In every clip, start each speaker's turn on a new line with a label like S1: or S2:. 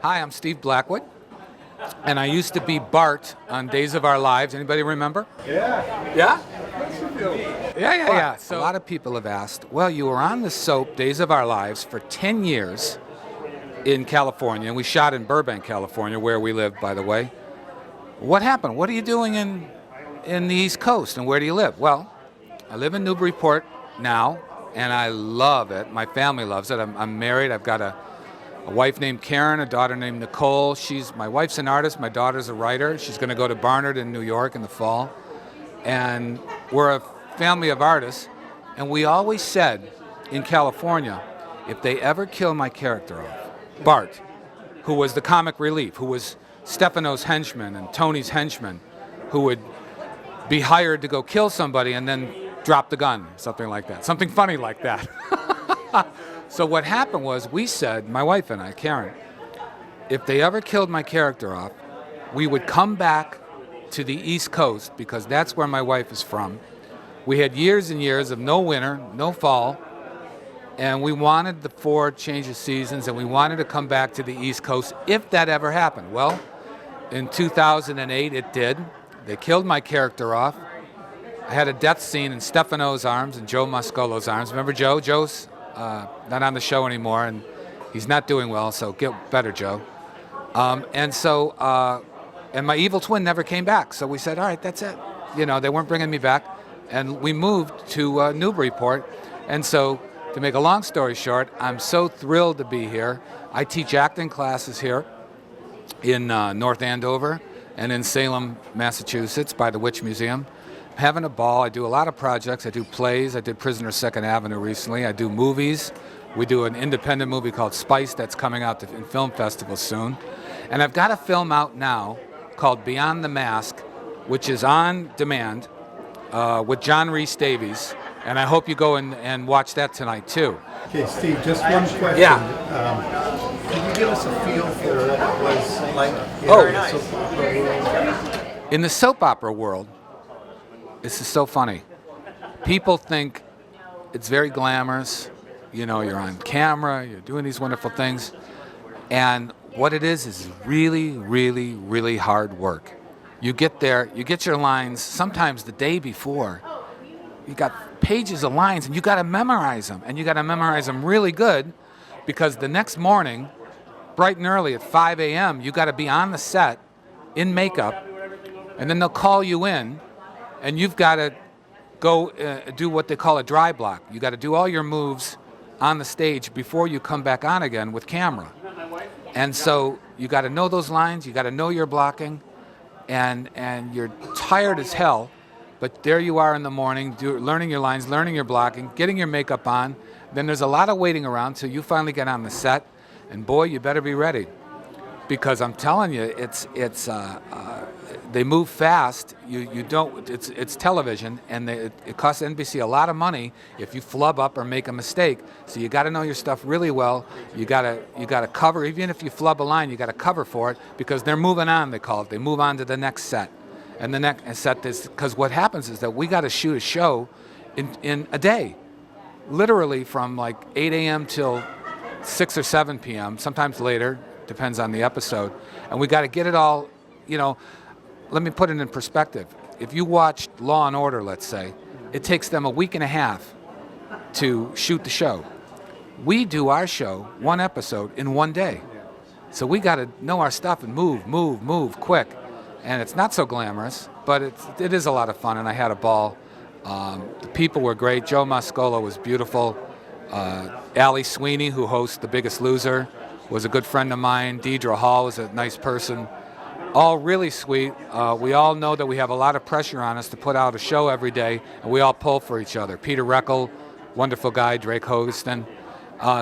S1: Hi, I'm Steve Blackwood, and I used to be Bart on Days of Our Lives. Anybody remember?
S2: Yeah.
S1: Yeah?
S2: Yeah.
S1: So a lot of people have asked, well, you were on the soap Days of Our Lives for 10 years in California, and we shot in Burbank, California, where we live, by the way. What happened? What are you doing in the East Coast, and where do you live? Well, I live in Newburyport now, and I love it. My family loves it. I'm married. I've got a wife named Karen, a daughter named Nicole. My wife's an artist. My daughter's a writer. She's going to go to Barnard in New York in the fall. And we're a family of artists. And we always said in California, if they ever kill my character off, Bart, who was the comic relief, who was Stefano's henchman and Tony's henchman, who would be hired to go kill somebody and then drop the gun, something like that, something funny like that. So what happened was we said, my wife and I, Karen, if they ever killed my character off, we would come back to the East Coast because that's where my wife is from. We had years and years of no winter, no fall, and we wanted the 4 change of seasons, and we wanted to come back to the East Coast if that ever happened. Well, in 2008 it did. They killed my character off. I had a death scene in Stefano's arms and Joe Mascolo's arms. Remember Joe? Joe's not on the show anymore, and he's not doing well, so get better, Joe. And my evil twin never came back, so we said, all right, that's it. You know, they weren't bringing me back, and we moved to Newburyport. And so, to make a long story short, I'm so thrilled to be here. I teach acting classes here in North Andover and in Salem, Massachusetts, by the Witch Museum. Having a ball. I do a lot of projects. I do plays. I did Prisoner 2nd Avenue recently. I do movies. We do an independent movie called Spice that's coming out in film festivals soon. And I've got a film out now called Beyond the Mask, which is on demand with John Rhys Davies. And I hope you go and watch that tonight, too.
S2: Okay, Steve, just one question.
S1: Yeah.
S2: Can you give us a feel for what it was like
S1: in the soap opera world? This is so funny. People think it's very glamorous. You know, you're on camera, you're doing these wonderful things. And what it is really, really, really hard work. You get there, you get your lines sometimes the day before. You got pages of lines, and you got to memorize them. And you got to memorize them really good because the next morning, bright and early at 5 a.m., you got to be on the set in makeup, and then they'll call you in. And you've got to go do what they call a dry block. You got to do all your moves on the stage before you come back on again with camera. And so you got to know those lines. You got to know your blocking, and you're tired as hell. But there you are in the morning, learning your lines, learning your blocking, getting your makeup on. Then there's a lot of waiting around till you finally get on the set. And boy, you better be ready, because I'm telling you, they move fast. You don't. It's television, and it costs NBC a lot of money if you flub up or make a mistake. So you got to know your stuff really well. You got to cover, even if you flub a line, you got to cover for it because they're moving on. They call it. They move on to the next set, and the next set is because what happens is that we got to shoot a show in a day, literally from like 8 a.m. till 6 or 7 p.m. Sometimes later, depends on the episode, and we got to get it all. You know. Let me put it in perspective. If you watched Law and Order, let's say, it takes them a week and a half to shoot the show. We do our show, one episode, in one day. So we got to know our stuff and move quick. And it's not so glamorous, but it is a lot of fun, and I had a ball. The people were great. Joe Mascolo was beautiful. Allie Sweeney, who hosts The Biggest Loser, was a good friend of mine. Deidre Hall was a nice person. All really sweet. We all know that we have a lot of pressure on us to put out a show every day, and we all pull for each other. Peter Reckel, wonderful guy. Drake Hogeston.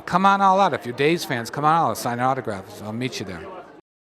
S1: Come on all out. If you're Days fans, come on out. I'll sign autographs. I'll meet you there.